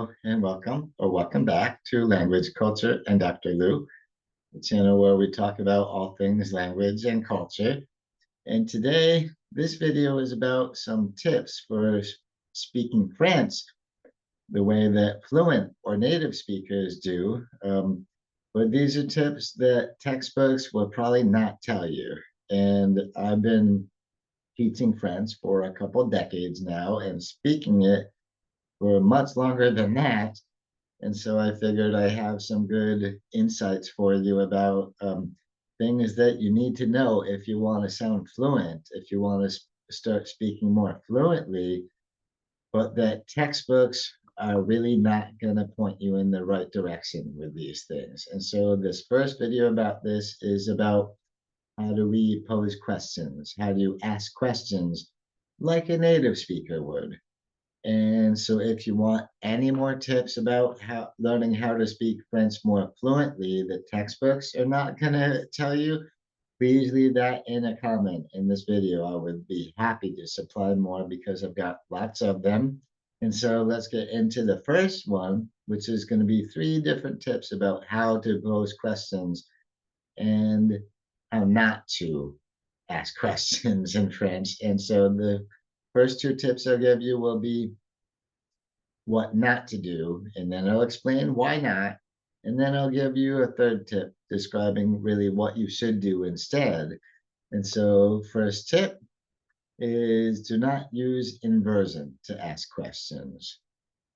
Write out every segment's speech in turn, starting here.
Hello and welcome back to Language, Culture, and Dr. Lou, the channel where we talk about all things language and culture. And today, this video is about some tips for speaking French the way that fluent or native speakers do. But these are tips that textbooks will probably not tell you. And I've been teaching French for a couple decades now and speaking it for much longer than that. And so I figured I have some good insights for you about things that you need to know if you want to sound fluent, if you want to start speaking more fluently, but that textbooks are really not going to point you in the right direction with these things. And so this first video about this is about how do we pose questions? How do you ask questions like a native speaker would? And so if you want any more tips about learning how to speak French more fluently that textbooks are not going to tell you, please leave that in a comment in this video. I would be happy to supply more because I've got lots of them. And so let's get into the first one, which is going to be 3 different tips about how to pose questions and how not to ask questions in French. And so the first 2 tips I'll give you will be what not to do, and then I'll explain why not, and then I'll give you a third tip describing really what you should do instead. And so first tip is do not use inversion to ask questions.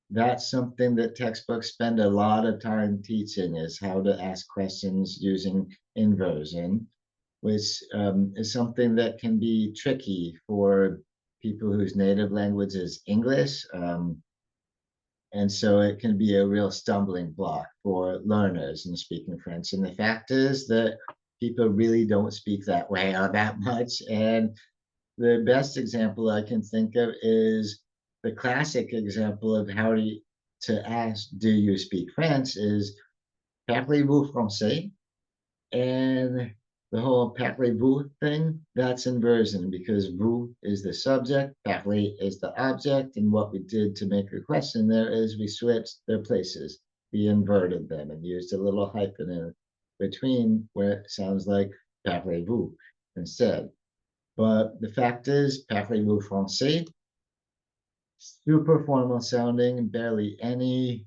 That's something that textbooks spend a lot of time teaching, is how to ask questions using inversion, which is something that can be tricky for people whose native language is English. And so it can be a real stumbling block for learners in speaking French. And the fact is that people really don't speak that way or that much. And the best example I can think of is the classic example of to ask, do you speak French, is parlez-vous français? And the whole parlez-vous thing, that's inversion because vous is the subject, parler is the object, and what we did to make a question there is we switched their places. We inverted them and used a little hyphen in between where it sounds like parlez-vous instead. But the fact is, parlez-vous français, super formal sounding, barely any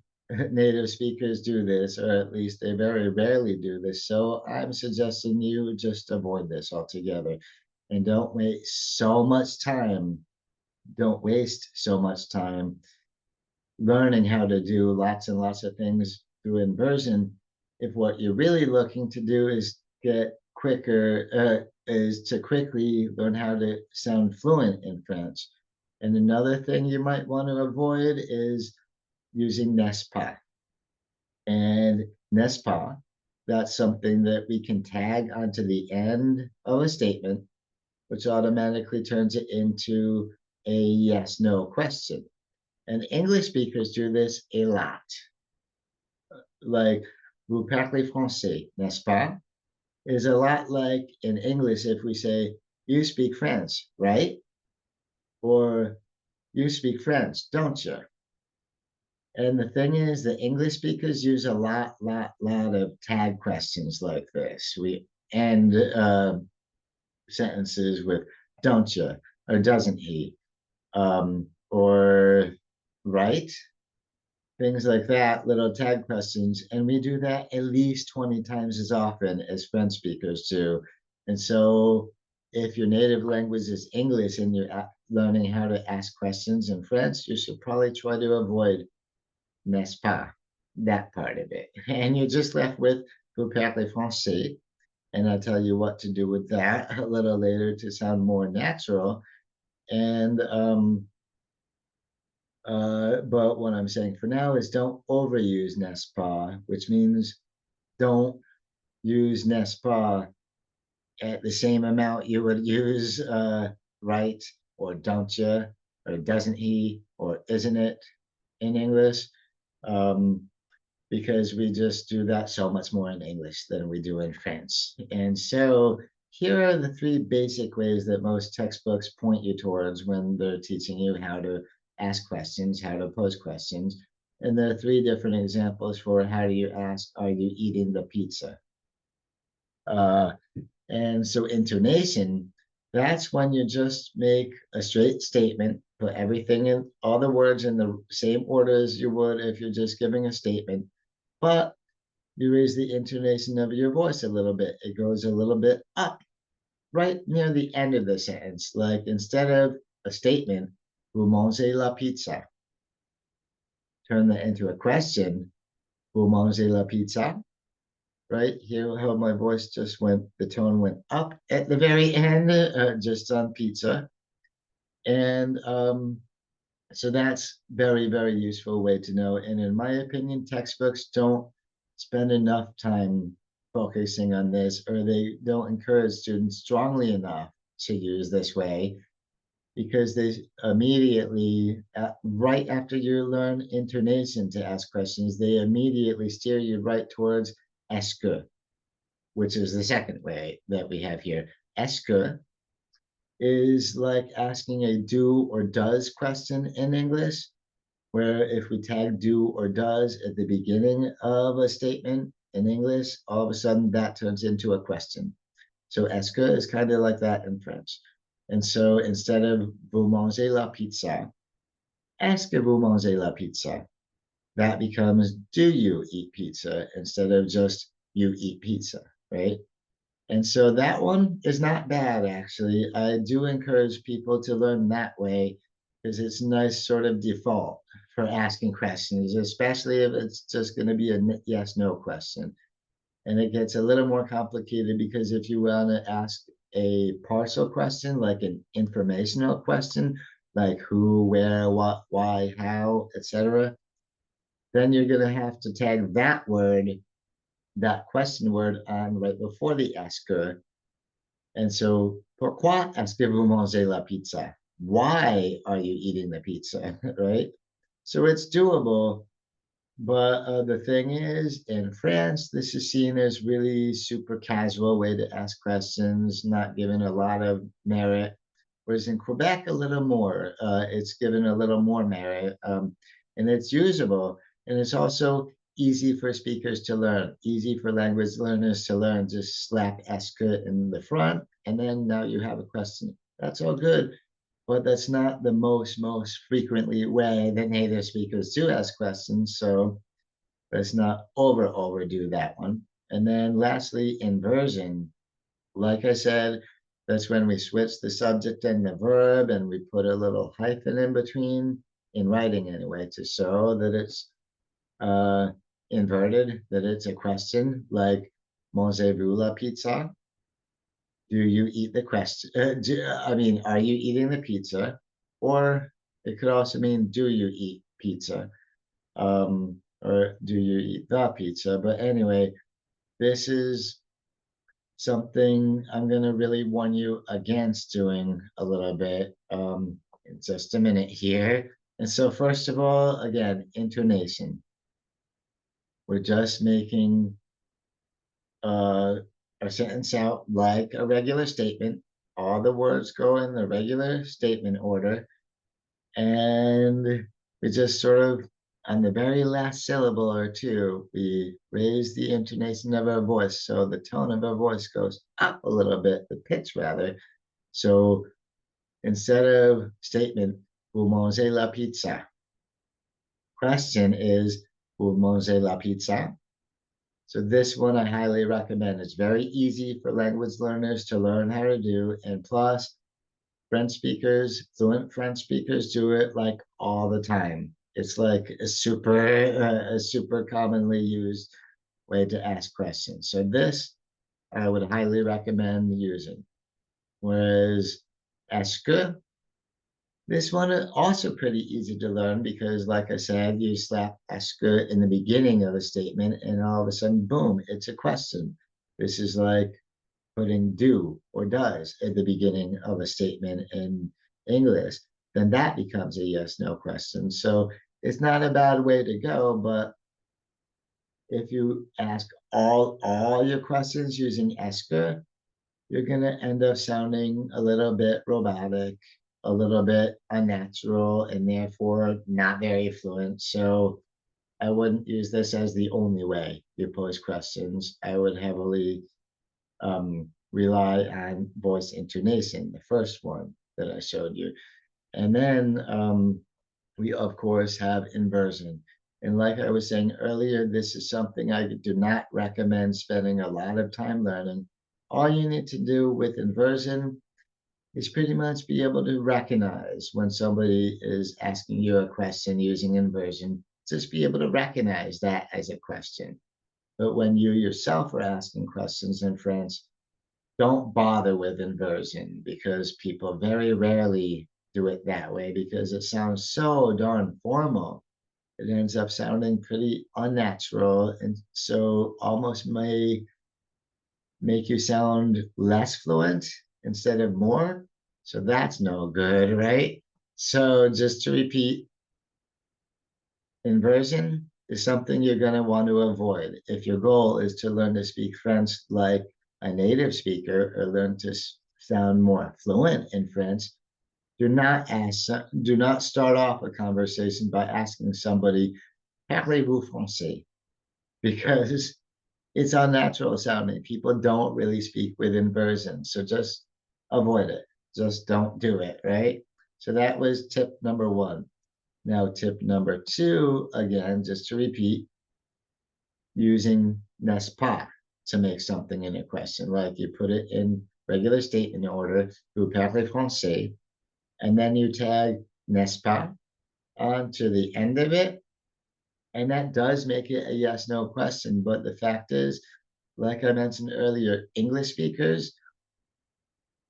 native speakers do this, or at least they very rarely do this. So I'm suggesting you just avoid this altogether and don't waste so much time. Don't waste so much time learning how to do lots and lots of things through inversion if what you're really looking to do is is to quickly learn how to sound fluent in French. And another thing you might want to avoid is using n'est-ce pas. And n'est-ce pas, that's something that we can tag onto the end of a statement, which automatically turns it into a yes-no question. And English speakers do this a lot. Like, vous parlez français, n'est-ce pas? Is a lot like in English if we say, you speak French, right? Or you speak French, don't you? And the thing is, the English speakers use a lot of tag questions like this. We end sentences with don't you, or doesn't he, or right? Things like that, little tag questions. And we do that at least 20 times as often as French speakers do. And so if your native language is English and you're learning how to ask questions in French, you should probably try to avoid n'est-ce pas, that part of it. And you're just left with vous parlez français. And I'll tell you what to do with that a little later to sound more natural. And but what I'm saying for now is don't overuse n'est-ce pas, which means don't use n'est-ce pas at the same amount you would use right, or don't you, or doesn't he, or isn't it in English. Because we just do that so much more in English than we do in French. And so here are the 3 basic ways that most textbooks point you towards when they're teaching you how to ask questions, how to pose questions. And there are three different examples for how do you ask, are you eating the pizza? Uh, and so intonation, that's when you just make a straight statement, put everything in, all the words in the same order as you would if you're just giving a statement, but you raise the intonation of your voice a little bit. It goes a little bit up right near the end of the sentence. Like instead of a statement, vous mangez la pizza, turn that into a question, vous mangez la pizza, right? Hear how my voice just went, the tone went up at the very end, just on pizza. And so that's very, very useful way to know. And in my opinion, textbooks don't spend enough time focusing on this, or they don't encourage students strongly enough to use this way because they immediately, right after you learn intonation to ask questions, they immediately steer you right towards est-ce que, which is the second way that we have here. Est-ce que is like asking a do or does question in English, where if we tag do or does at the beginning of a statement in English, all of a sudden that turns into a question. So est-ce que is kind of like that in French. And so instead of vous mangez la pizza, est-ce que vous mangez la pizza? That becomes do you eat pizza instead of just you eat pizza, right? And so that one is not bad, actually. I do encourage people to learn that way because it's a nice sort of default for asking questions, especially if it's just going to be a yes no question. And it gets a little more complicated because if you want to ask a partial question, like an informational question, like who, where, what, why, how, etc., then you're going to have to tag that word, that question word on right before the asker. And so, pourquoi est-ce que vous mangez la pizza? Why are you eating the pizza? Right? So it's doable. But the thing is, in France, this is seen as really super casual way to ask questions, not given a lot of merit. Whereas in Quebec, a little more. It's given a little more merit, and it's usable. And it's also easy for speakers to learn, easy for language learners to learn. Just slap est-ce que in the front, and then now you have a question. That's all good, but that's not the most frequently way that native speakers do ask questions. So let's not overdo that one. And then lastly, inversion. Like I said, that's when we switch the subject and the verb and we put a little hyphen in between, in writing anyway, to show that it's uh, inverted, that it's a question, like mangez-vous la pizza? Do you eat the question? I mean, are you eating the pizza? Or it could also mean, do you eat pizza? Or do you eat the pizza? But anyway, this is something I'm going to really warn you against doing a little bit in just a minute here. And so, first of all, again, intonation. We're just making uh, a sentence out like a regular statement. All the words go in the regular statement order. And we just sort of, on the very last syllable or two, we raise the intonation of our voice. So the tone of our voice goes up a little bit, the pitch rather. So instead of statement, vous mangez la pizza? Question is, vous mangez la pizza? So this one I highly recommend. It's very easy for language learners to learn how to do. And plus, French speakers, fluent French speakers do it like all the time. It's like a super commonly used way to ask questions. So this I would highly recommend using. Whereas est-ce que, this one is also pretty easy to learn because, like I said, you slap est-ce que in the beginning of a statement, and all of a sudden, boom, it's a question. This is like putting do or does at the beginning of a statement in English, then that becomes a yes no question. So it's not a bad way to go, but if you ask all your questions using est-ce que, you're going to end up sounding a little bit robotic, a little bit unnatural, and therefore not very fluent. So I wouldn't use this as the only way you pose questions. I would heavily rely on voice intonation, the first one that I showed you. And then we, of course, have inversion. And like I was saying earlier, this is something I do not recommend spending a lot of time learning. All you need to do with inversion is pretty much be able to recognize when somebody is asking you a question using inversion, just be able to recognize that as a question. But when you yourself are asking questions in French, don't bother with inversion because people very rarely do it that way because it sounds so darn formal. It ends up sounding pretty unnatural and so almost may make you sound less fluent instead of more. So that's no good, right? So just to repeat, inversion is something you're going to want to avoid. If your goal is to learn to speak French like a native speaker or learn to sound more fluent in French, do not start off a conversation by asking somebody, parlez-vous français? Because it's unnatural sounding. People don't really speak with inversion. So just avoid it. Just don't do it, right? So that was tip number one. Now, tip number two, again, just to repeat, using n'est-ce pas to make something in a question. Like you put it in regular statement order, vous parlez français, and then you tag n'est-ce pas onto the end of it. And that does make it a yes no question. But the fact is, like I mentioned earlier, English speakers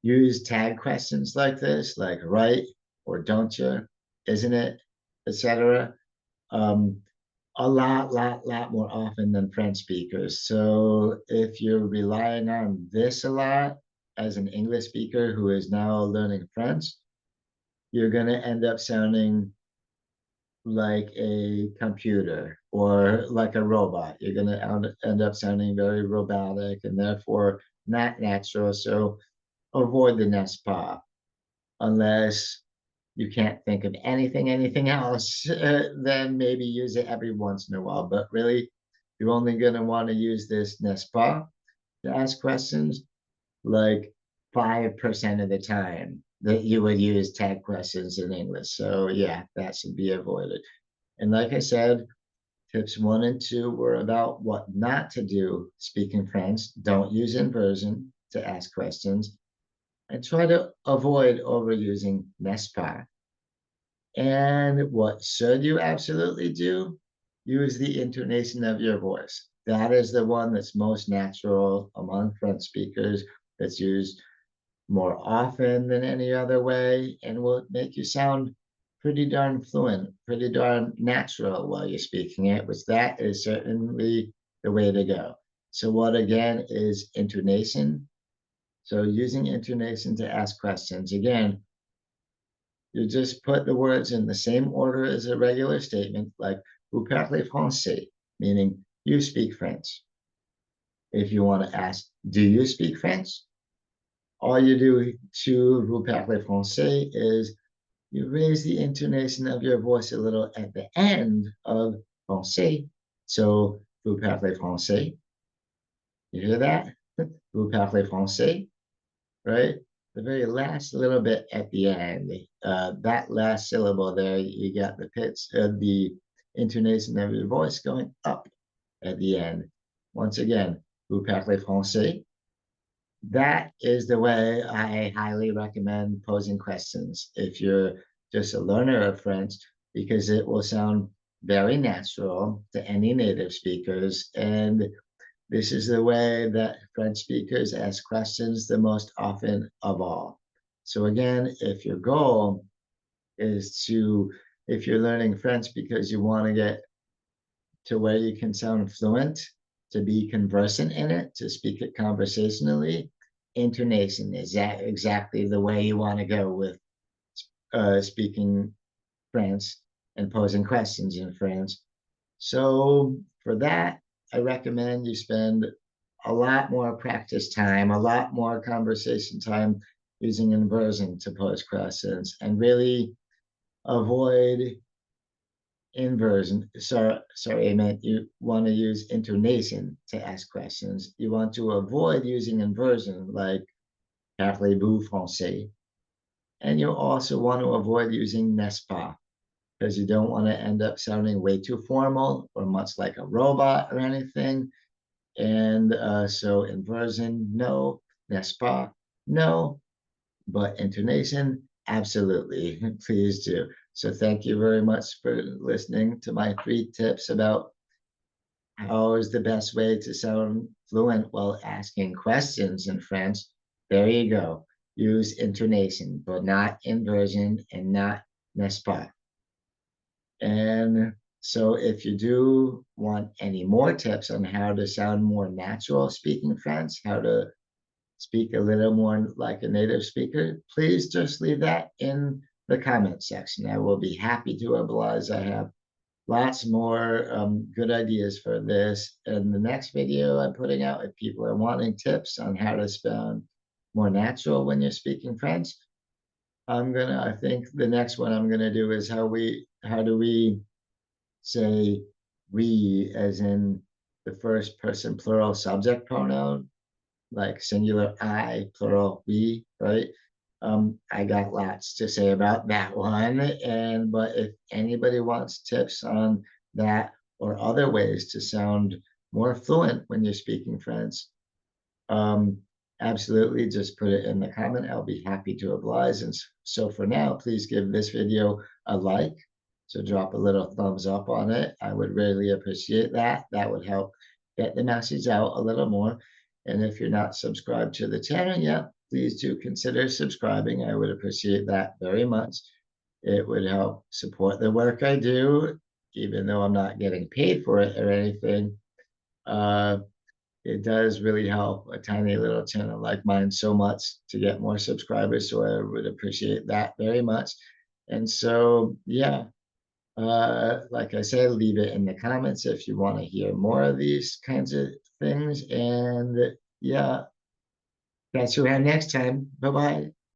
use tag questions like this, like right or don't you, isn't it, etc. Um, a lot more often than French speakers. So if you're relying on this a lot as an English speaker who is now learning French, you're going to end up sounding like a computer or like a robot. You're going to end up sounding very robotic and therefore not natural. So avoid the n'est-ce pas unless you can't think of anything else, then maybe use it every once in a while. But really, you're only going to want to use this n'est-ce pas to ask questions like 5% of the time that you would use tag questions in English. So yeah, that should be avoided. And like I said, tips one and two were about what not to do speaking French. Don't use inversion to ask questions and try to avoid overusing n'est-ce pas. And what should you absolutely do? Use the intonation of your voice. That is the one that's most natural among French speakers, that's used more often than any other way, and will make you sound pretty darn fluent, pretty darn natural while you're speaking it, which that is certainly the way to go. So what again is intonation? So using intonation to ask questions. Again, you just put the words in the same order as a regular statement, like vous parlez français, meaning you speak French. If you want to ask, do you speak French? All you do to vous parlez français is you raise the intonation of your voice a little at the end of français. So vous parlez français. You hear that? Vous parlez français, right? The very last little bit at the end, that last syllable there, you got the pitch of the intonation of your voice going up at the end. Once again, vous parlez français. That is the way I highly recommend posing questions if you're just a learner of French, because it will sound very natural to any native speakers. And this is the way that French speakers ask questions the most often of all. So again, if your goal is to, if you're learning French because you want to get to where you can sound fluent, to be conversant in it, to speak it conversationally, intonation is that exactly the way you want to go with speaking French and posing questions in French. So for that, I recommend you spend a lot more practice time, a lot more conversation time using inversion to pose questions and really avoid Inversion. Sorry, I meant you want to use intonation to ask questions. You want to avoid using inversion, like parlez-vous français. And you also want to avoid using n'est-ce pas, because you don't want to end up sounding way too formal or much like a robot or anything. And so inversion, no. N'est-ce pas, no. But intonation, absolutely. Please do. So thank you very much for listening to my 3 tips about how is the best way to sound fluent while asking questions in French. There you go. Use intonation, but not inversion and not n'est-ce pas. And so if you do want any more tips on how to sound more natural speaking French, how to speak a little more like a native speaker, please just leave that in the comment section. I will be happy to oblige. I have lots more good ideas for this. In the next video I'm putting out, if people are wanting tips on how to sound more natural when you're speaking French, I think the next one I'm gonna do is how do we say we as in the first person plural subject pronoun, like singular I, plural we, right? I got lots to say about that one. And but if anybody wants tips on that or other ways to sound more fluent when you're speaking French, um, absolutely just put it in the comment. I'll be happy to oblige. And so for now, please give this video a like. So drop a little thumbs up on it. I would really appreciate that. That would help get the message out a little more. And if you're not subscribed to the channel yet, please do consider subscribing. I would appreciate that very much. It would help support the work I do, even though I'm not getting paid for it or anything. Uh, it does really help a tiny little channel like mine so much to get more subscribers. So I would appreciate that very much. And so, yeah, like I said, leave it in the comments if you want to hear more of these kinds of things. And yeah, catch you around next time. Bye bye.